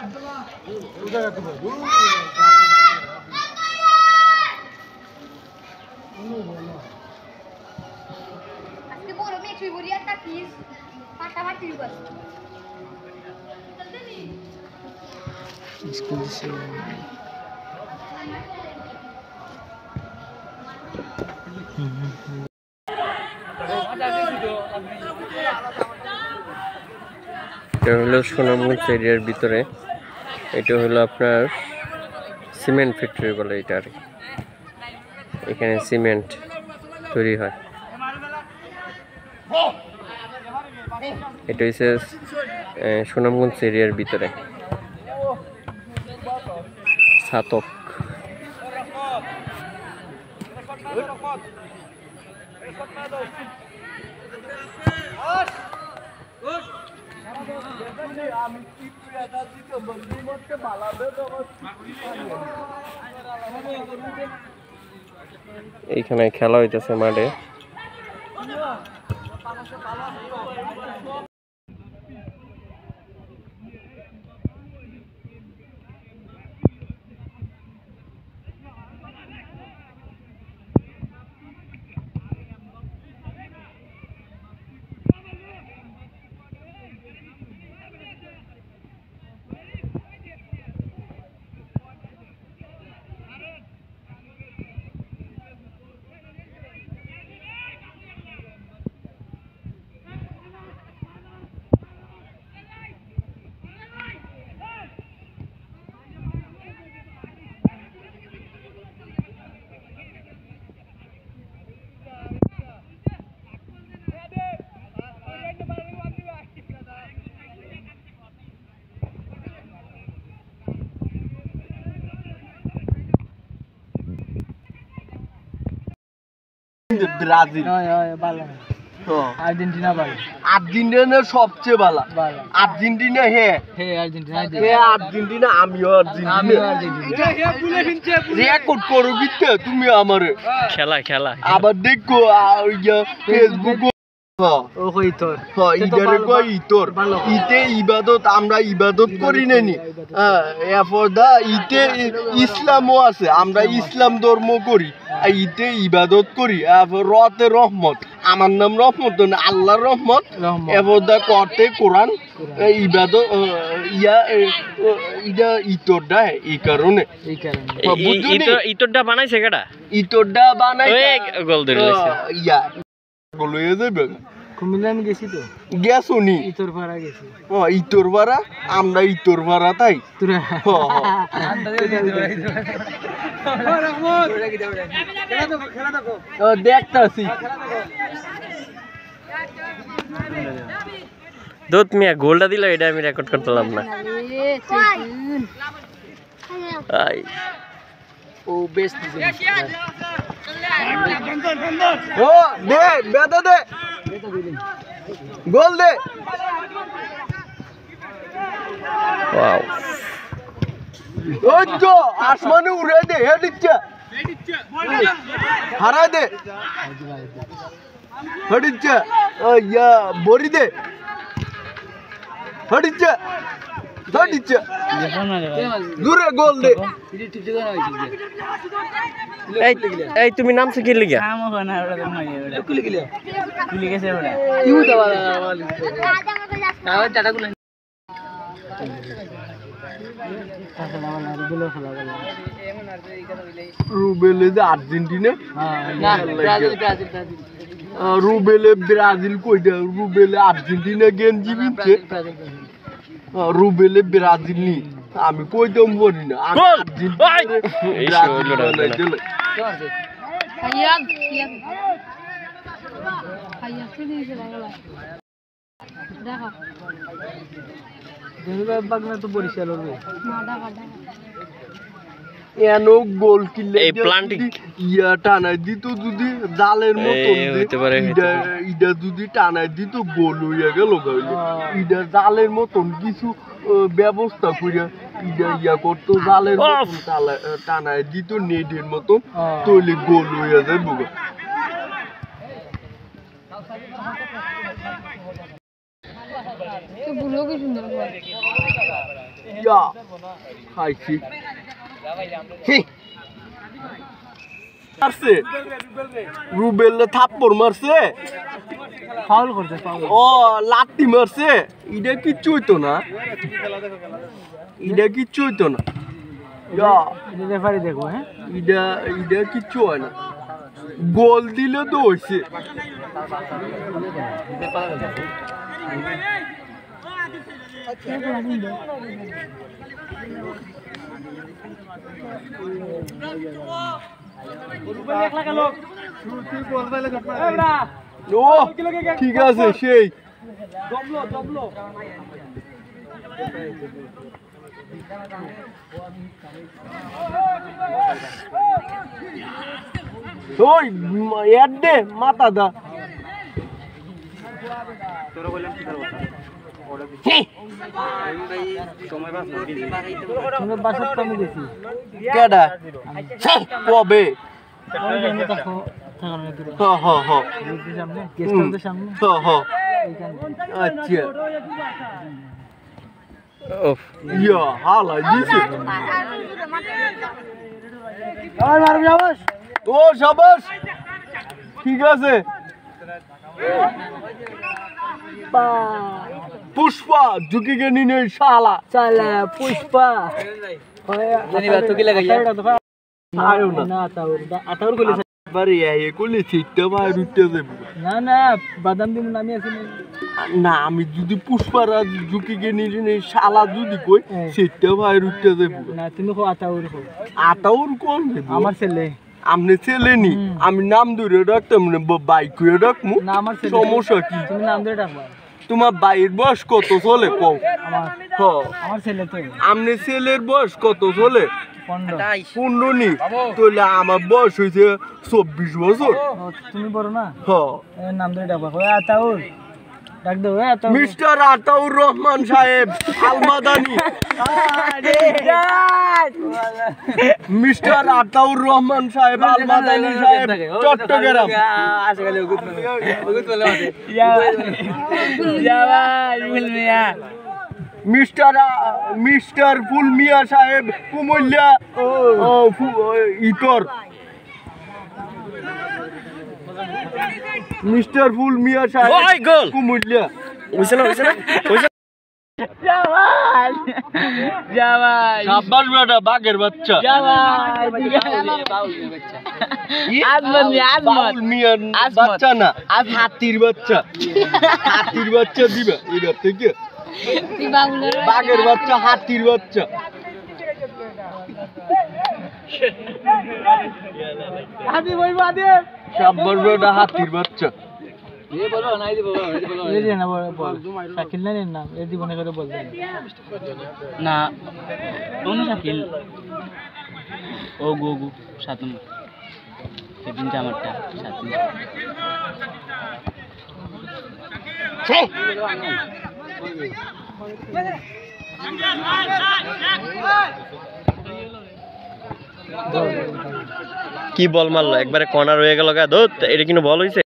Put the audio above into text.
আজকে বড় মেয়ে ছুই বলি একটা পিস পাটাপাটি বাস স্কুল দিছে এটা হলো সোনামগঞ্জ এরিয়ার ভিতরে। এটা হলো আপনার সিমেন্ট ফ্যাক্টরি বলে এটা আর কি। এখানে সিমেন্ট তৈরি হয়। এটা হচ্ছে সুনামগঞ্জ এরিয়ার ভিতরে ছাতক। এইখানে খেলা হইতেছে মাঠে। ব্রাজিল আর্জেন্টিনা ভালো, আর্জেন্টিনা সবচেয়ে ভালো। আর্জেন্টিনা আর্জেন্টিনা আমিও আর্জেন্টিনা রেকর্ড করো কিন্তু তুমি আমার খেলা খেলা আবার দেখো ফেসবুক ইতে ইবাদত আমরা ইবাদত করি নানি। ইতে ইসলামও আছে, আমরা ইসলাম ধর্ম করি, ইতে ইবাদত করি। রতে রহমত, আমার নাম রহমত না আল্লাহর রহমত। এফরদা করতে কোরআন ইবাদত ইটা ইতরটা এই কারণে ইতরটা বানাইছে কেডা? ইতরটা বানাই গোল ধরে ইয়া গোল হয়ে যাবে। কুমিল্লা আমি গেছি তো, গেছো নি? ইতরপাড়া গেছি। ইতরপাড়া, আমরা ইতরপাড়া তাই দেখতাছি। দুধ মিয়া গোলটা দিল, এটা আমি রেকর্ড করতে পারলাম না। ও বেস্ট ও দে বেদা দে গোল দে। ওয়াও, ওই তো আসমানে উড়ে দে, হেড ইচ্ছা হারা দে, হেড ইচ্ছা ইয়া বড়ি দে, হেড ইচ্ছা হেড ইচ্ছা দূরে গোল দে। এই তুমি নামছো কি লিগা? রুবেলে যে আর্জেন্টিনা, রুবেলে ব্রাজিল কইটা, রুবেলে আর্জেন্টিনা গেঞ্জি বিনছে, রুবেলে ব্রাজিল নি। আমি কইতাম বলি না এনো গোল কিনলে ইয়া টানাই দিত, যদি জালের মতন ইটা যদি টানাই দিত গোল হইয়া গেল। ইটা জালের মতন কিছু ব্যবস্থা করিয়া ইটা ইয়া করতো, জালের মতন টানাই দিত নেটের মতন, তৈলে গোল হইয়া যাইব। বুলো কি সুন্দর ইয়া খাইছি মারছে রুবেল থাপ্পড় মারছে ফাউল করছে ফাউল ও লাত্তি মারছে এটা কিচ্ছু হইতো না এটা কিচ্ছু হইতো না ইয়া রেফারি দেখো হ্যাঁ এটা কিচ্ছু হয় না গোল দিলে তো হইছে ও ঠিক আছে সেই ওই এড দে মাথা দা তোমার বাসার তো আমি গেছি কেডা কবে ওই জন্য দেখো থাকানো দূরে হ হ হ গেটের সামনে গেস্ট হাউসের সামনে হ হ এইখানে আচ্ছা ওফ ইয়া হালা দিছে আর মারবি আওয়াজ ও শাবাশ ঠিক আছে পুষ্পা ঝুঁকি কে নিনে শালা চালা পুষ্পা জানিবা তো কি লাগাইয়া আয়ো না না আতাউর কইলে বারে এ কোলে সিটটা ভাই রুটতে দেব না না বাদাম দিমু নামি আছি না আমি যদি পুষ্পারা ঝুঁকি কে নিনে শালা যদি কই সিটটা ভাই রুটতে দেব না তুমি কো আতাউর কো আতাউর কোন দেব আমার ছেলে আমনে ছেলে নি আমি নাম ধরে রাখতাম না বাইক করে রাখমু না আমার ছেলে সমস্যা কি তুমি নাম ধরে ডাকবা তোমার বাইয়ের বয়স কত চলে কও আমার হ আমার ছেলে তো আমনে ছেলের বয়স কত চলে 15 15 নি তাহলে আমার বয়স হইছে 24 বছর তুমি বড় না হ নাম ধরে ডাকবা ওই আতাউর ডাক দাও ওই আতাউর মিস্টার আতাউর রহমান সাহেব আলমাদানি মিস্টার আতাউর রহমান সাহেব আলমাদানি সাহেব চট্টগ্রাম আজকাল ওগুত বলে মাঝে ইয়া ভাই বল মিয়া মিস্টার ফুল মিয়া সাহেব কুমল্যা ইতর মিস্টার ফুল মিয়া সাহেব ওই গোল কুমল্যা হইছে না জামাল জামাল শাবাশ বেটা বাঘের বাচ্চা জামাল আজমান বাউল মিয়ার বাচ্চা না আজ হাতির বাচ্চা দিবা এবার থেকে বাঘের বাচ্চা হাতির বাচ্চা আদি বই আদি শাবাশ বেটা হাতির বাচ্চা এই বলো নাই দিব এই যে না বল শাকিল না নাম এই দিব না করে বল না কোন শাকিল ও গো সাতম সেদিন আমারটা সাতম কি বল মারলো একবারে কর্নার হয়ে গেল গা দোত এটা কিন্তু বল হইছে